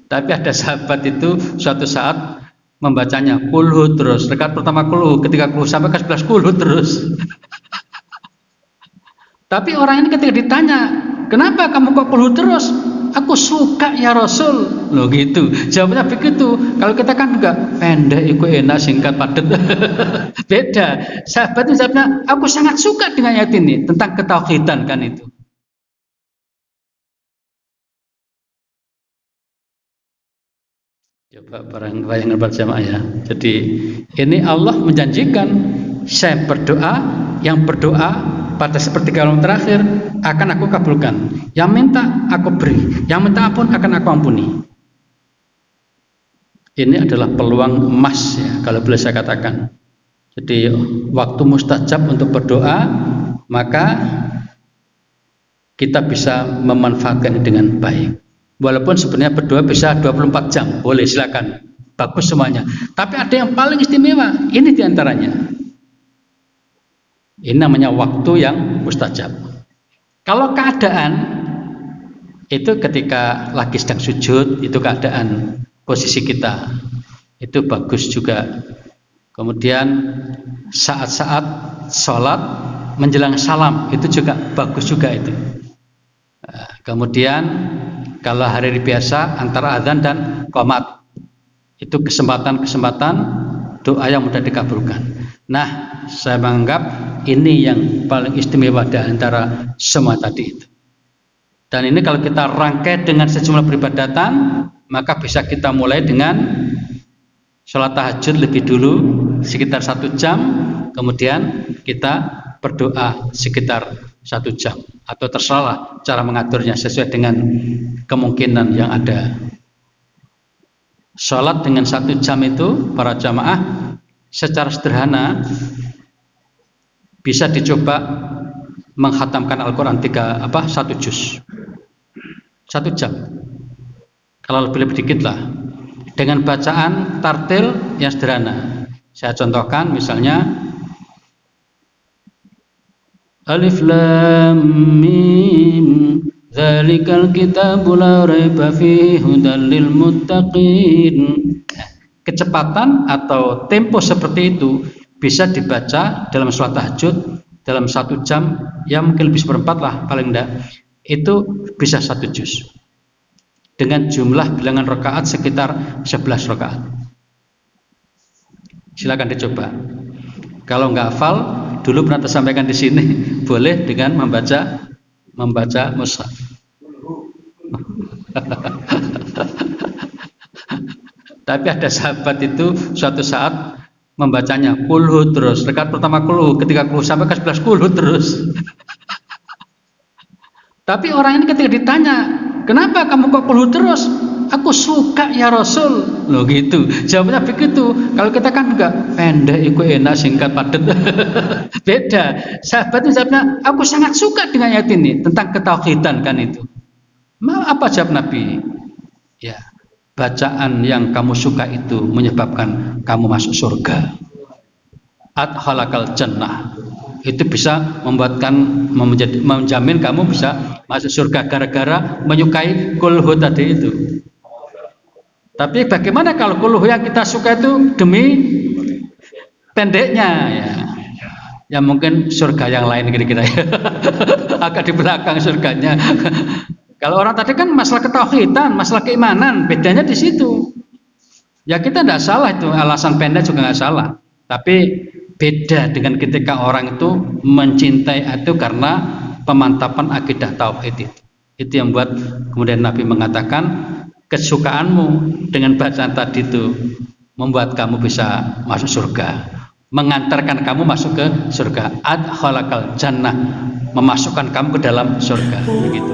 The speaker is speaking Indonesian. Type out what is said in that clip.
Tapi ada sahabat itu suatu saat membacanya kulhu terus. Rakaat pertama kulhu, ketika kulhu sampai ke 11 kulhu terus. Tapi orang ini ketika ditanya, kenapa kamu kok kulhu terus? Aku suka ya Rasul. Loh gitu. Jawabnya begitu. Kalau kita kan enggak, pendek, iku enak, singkat, padat. Beda. Sahabat itu jawabnya, aku sangat suka dengan ayat ini tentang ketauhidan kan itu. Coba bayangkan berjamaah ya. Jadi ini Allah menjanjikan saya berdoa, yang berdoa pada sepertiga malam terakhir akan aku kabulkan. Yang minta aku beri, yang minta ampun akan aku ampuni. Ini adalah peluang emas ya, kalau boleh saya katakan. Jadi waktu mustajab untuk berdoa, maka kita bisa memanfaatkan dengan baik. Walaupun sebenarnya berdoa bisa 24 jam, boleh silakan, bagus semuanya. Tapi ada yang paling istimewa, ini diantaranya. Ini namanya waktu yang mustajab. Kalau keadaan itu ketika lagi sedang sujud, itu keadaan posisi kita, itu bagus juga. Kemudian saat-saat sholat menjelang salam, itu juga bagus juga itu. Kemudian kalau hari biasa antara azan dan qomat, itu kesempatan-kesempatan doa yang mudah dikabulkan. Nah, saya menganggap ini yang paling istimewa di antara semua tadi itu. Dan ini kalau kita rangkai dengan sejumlah peribadatan, maka bisa kita mulai dengan sholat tahajud lebih dulu sekitar 1 jam, kemudian kita berdoa sekitar 1 jam, atau terserah cara mengaturnya sesuai dengan kemungkinan yang ada. Sholat dengan 1 jam itu para jamaah secara sederhana bisa dicoba menghatamkan Al-Quran 1 juz 1 jam, kalau lebih dikit lah, dengan bacaan tartil yang sederhana. Saya contohkan misalnya Alif Lam Mim Dzalikal kitabu la raiba fihi hudal lil muttaqin. Kecepatan atau tempo seperti itu bisa dibaca dalam sholat tahajud dalam 1 jam, ya mungkin lebih seperempat lah paling enggak, itu bisa 1 juz dengan jumlah bilangan rakaat sekitar 11 rakaat. Silakan dicoba. Kalau nggak hafal, dulu pernah tersampaikan di sini, boleh dengan membaca mushaf. Tapi ada sahabat itu suatu saat membacanya kulhu terus. Rakaat pertama kulhu, ketika kulhu sampai ke 11 kulhu terus. Tapi orang ini ketika ditanya, kenapa kamu kok kulhu terus? Aku suka ya Rasul. Loh gitu. Jawabnya begitu. Kalau kita kan enggak, pendek, iku enak, singkat, padat. Beda. Sahabat itu jawabnya, aku sangat suka dengan ayat ini tentang ketauhidan kan itu. Apa jawab Nabi? Ya, bacaan yang kamu suka itu menyebabkan kamu masuk surga. Adkhalakal jannah. Itu bisa menjamin kamu bisa masuk surga gara-gara menyukai kulhu tadi itu. Tapi bagaimana kalau kulhu yang kita suka itu demi pendeknya ya? Ya mungkin surga yang lain kira-kira ya. Agak di belakang surganya. Kalau orang tadi kan masalah ketauhidan, masalah keimanan, bedanya di situ. Ya kita tidak salah itu, alasan pendek juga nggak salah. Tapi beda dengan ketika orang itu mencintai itu karena pemantapan akidah tauhid itu. Itu yang buat kemudian Nabi mengatakan kesukaanmu dengan bacaan tadi itu membuat kamu bisa masuk surga, mengantarkan kamu masuk ke surga. Adkhalakal jannah, memasukkan kamu ke dalam surga. Begitu.